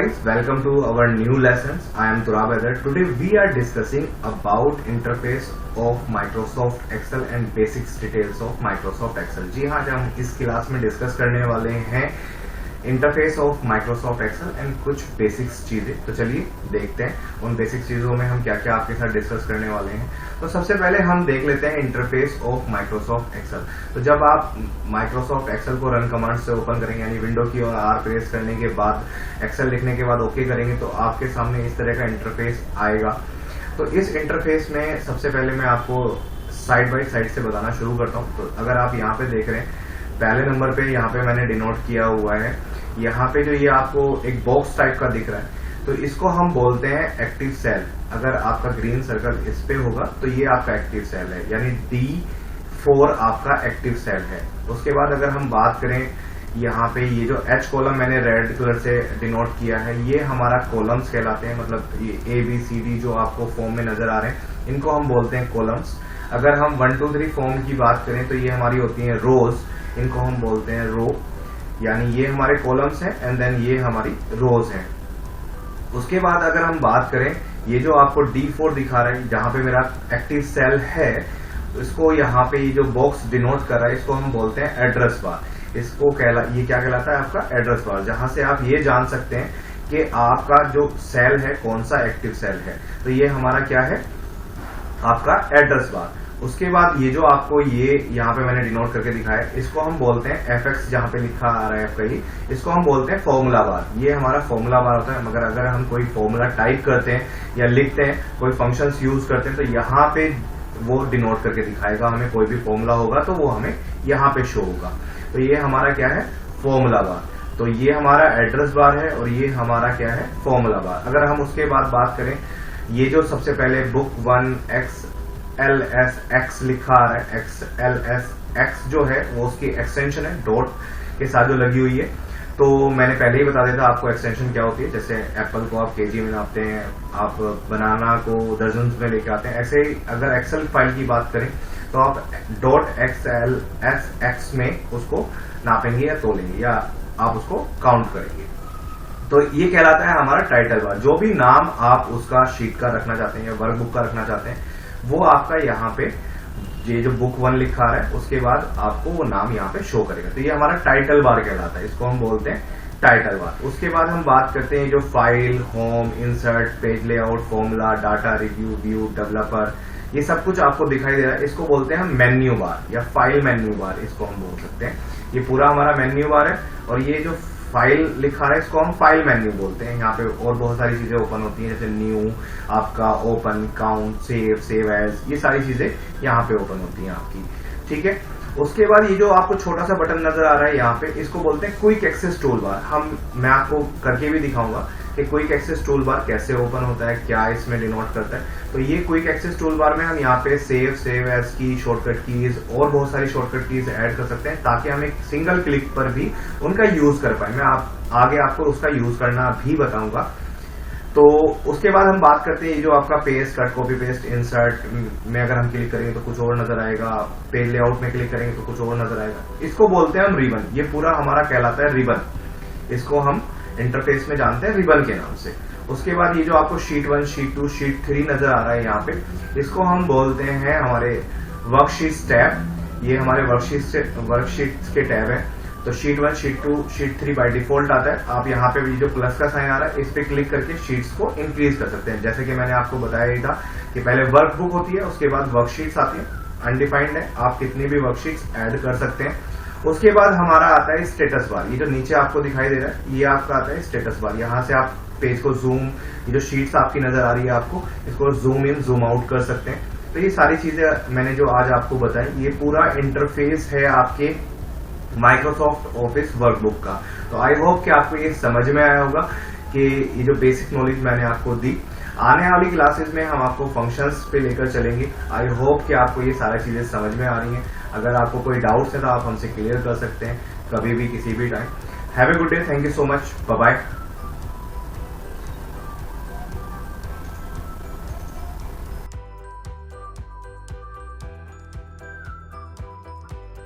guys, welcome to our new lessons. I am Turab Haidar. Today we are discussing about interface of Microsoft Excel and basics details of Microsoft Excel. जी हाँ, आज हम इस class में discuss करने वाले हैं interface of Microsoft Excel and कुछ basics चीजें। तो चलिए देखते हैं उन बेसिक चीजों में हम क्या क्या आपके साथ डिस्कस करने वाले हैं। तो सबसे पहले हम देख लेते हैं इंटरफेस ऑफ माइक्रोसॉफ्ट एक्सेल। तो जब आप माइक्रोसॉफ्ट एक्सेल को रन कमांड से ओपन करेंगे, यानी विंडो की और आर प्रेस करने के बाद एक्सेल लिखने के बाद ओके करेंगे, तो आपके सामने इस तरह का इंटरफेस आएगा। तो इस इंटरफेस में सबसे पहले मैं आपको साइड बाई साइड से बताना शुरू करता हूँ। तो अगर आप यहाँ पे देख रहे हैं, पहले नंबर पे यहाँ पे मैंने डिनोट किया हुआ है, यहाँ पे जो ये आपको एक बॉक्स टाइप का दिख रहा है, तो इसको हम बोलते हैं एक्टिव सेल। अगर आपका ग्रीन सर्कल इस पे होगा तो ये आपका एक्टिव सेल है, यानी D4 आपका एक्टिव सेल है। उसके बाद अगर हम बात करें, यहाँ पे ये जो H कॉलम मैंने रेड कलर से डिनोट किया है, ये हमारा कॉलम्स कहलाते हैं। मतलब ये ABCD जो आपको फॉर्म में नजर आ रहे हैं, इनको हम बोलते हैं कॉलम्स। अगर हम 1 2 3 फॉर्म की बात करें तो ये हमारी होती है रोज, इनको हम बोलते हैं रो, यानी ये हमारे कॉलम्स हैं एंड देन ये हमारी रोज हैं। उसके बाद अगर हम बात करें, ये जो आपको D4 दिखा रहा है, जहां पे मेरा एक्टिव सेल है, तो इसको यहाँ पे ये जो बॉक्स डिनोट कर रहा है, इसको हम बोलते हैं एड्रेस बार। इसको ये क्या कहलाता है? आपका एड्रेस बार, जहां से आप ये जान सकते हैं कि आपका जो सेल है कौन सा एक्टिव सेल है। तो ये हमारा क्या है? आपका एड्रेस बार। उसके बाद ये जो आपको ये यहाँ पे मैंने डिनोट करके दिखाया है, इसको हम बोलते हैं FX, जहां पे लिखा आ रहा है आपका ये, इसको हम बोलते हैं फॉर्मूला बार। ये हमारा फॉर्मूला बार होता है। मगर अगर हम कोई फॉर्मूला टाइप करते हैं या लिखते हैं, कोई फंक्शंस यूज करते हैं, तो यहाँ पे वो डिनोट करके दिखाएगा हमें। कोई भी फॉर्मूला होगा तो वो हमें यहाँ पे शो होगा। तो ये हमारा क्या है? Formula bar. तो ये हमारा एड्रेस बार है और ये हमारा क्या है? Formula bar. अगर हम उसके बाद बात करें, ये जो सबसे पहले बुक 1 XLSX लिखा आ रहा है, XLSX जो है वो उसकी एक्सटेंशन है, डॉट के साथ जो लगी हुई है। तो मैंने पहले ही बता दिया था आपको एक्सटेंशन क्या होती है। जैसे एप्पल को आप केजी में नापते हैं, आप बनाना को दर्जन में लेके आते हैं, ऐसे ही अगर एक्सेल फाइल की बात करें तो आप .XLSX में उसको नापेंगे या तोलेंगे, या आप उसको काउंट करेंगे। तो ये कहलाता है हमारा टाइटल बार। जो भी नाम आप उसका शीट का रखना चाहते हैं या वर्कबुक का रखना चाहते हैं, वो आपका यहाँ पे ये जो बुक 1 लिखा है, उसके बाद आपको वो नाम यहाँ पे शो करेगा। तो ये हमारा टाइटल बार कहलाता है, इसको हम बोलते हैं टाइटल बार। उसके बाद हम बात करते हैं जो file, home, insert, page layout, formula, data, review, view, developer, ये सब कुछ आपको दिखाई दे रहा है। इसको बोलते हैं हम मेन्यू बार या फाइल मेन्यू बार, इसको हम बोल सकते हैं। ये पूरा हमारा मेन्यू बार है। और ये जो फाइल लिखा है, इसको हम फाइल मेन्यू बोलते हैं। यहाँ पे और बहुत सारी चीजें ओपन होती हैं, जैसे न्यू, आपका open, count, save, save as, ये सारी चीजें यहाँ पे ओपन होती हैं आपकी। ठीक है। उसके बाद ये जो आपको छोटा सा बटन नजर आ रहा है यहाँ पे, इसको बोलते हैं क्विक एक्सेस टूल बार। मैं आपको करके भी दिखाऊंगा कि क्विक एक्सेस टूल बार कैसे ओपन होता है, क्या इसमें डिनोट करता है। तो ये क्विक एक्सेस टूल बार में हम यहाँ पे सेव, सेव एज की शॉर्टकट कीज और बहुत सारी शॉर्टकट कीज ऐड कर सकते हैं, ताकि हम एक सिंगल क्लिक पर भी उनका यूज कर पाए। मैं आगे आपको उसका यूज करना भी बताऊंगा। तो उसके बाद हम बात करते हैं, जो आपका paste, cut, copy paste, insert में अगर हम क्लिक करेंगे तो कुछ और नजर आएगा, पेज लेआउट में क्लिक करेंगे तो कुछ और नजर आएगा। इसको बोलते हैं हम रिबन। ये पूरा हमारा कहलाता है रिबन। इसको हम इंटरफेस में जानते हैं रिबन के नाम से। उसके बाद ये जो आपको शीट 1, शीट 2, शीट 3 नजर आ रहा है यहाँ पे, इसको हम बोलते हैं हमारे वर्कशीट टैब। ये हमारे वर्कशीट के टैब है। तो sheet 1, sheet 2, sheet 3 by default आता है। आप यहाँ पे भी जो प्लस का साइन आ रहा है, इस पे क्लिक करके शीट्स को इंक्रीज कर सकते हैं। जैसे कि मैंने आपको बताया ही था कि पहले वर्कबुक होती है, उसके बाद वर्कशीट्स आती है। अनडिफाइंड है, आप कितनी भी वर्कशीट्स ऐड कर सकते हैं। उसके बाद हमारा आता है स्टेटस बार। ये जो नीचे आपको दिखाई दे रहा है, ये आपका आता है स्टेटस बार। यहाँ से आप पेज को जूम, ये जो शीट्स आपकी नजर आ रही है आपको, इसको जूम इन, जूम आउट कर सकते हैं। तो ये सारी चीजें मैंने जो आज आपको बताई, ये पूरा इंटरफेस है आपके माइक्रोसॉफ्ट ऑफिस वर्कबुक का। तो आई होप कि आपको ये समझ में आया होगा कि ये जो बेसिक नॉलेज मैंने आपको दी। आने वाली क्लासेस में हम आपको फंक्शंस पे लेकर चलेंगे। आई होप कि आपको ये सारी चीजें समझ में आ रही हैं। अगर आपको कोई डाउट्स है तो आप हमसे क्लियर कर सकते हैं कभी भी, किसी भी time. Have a good day, thank you so much, bye bye.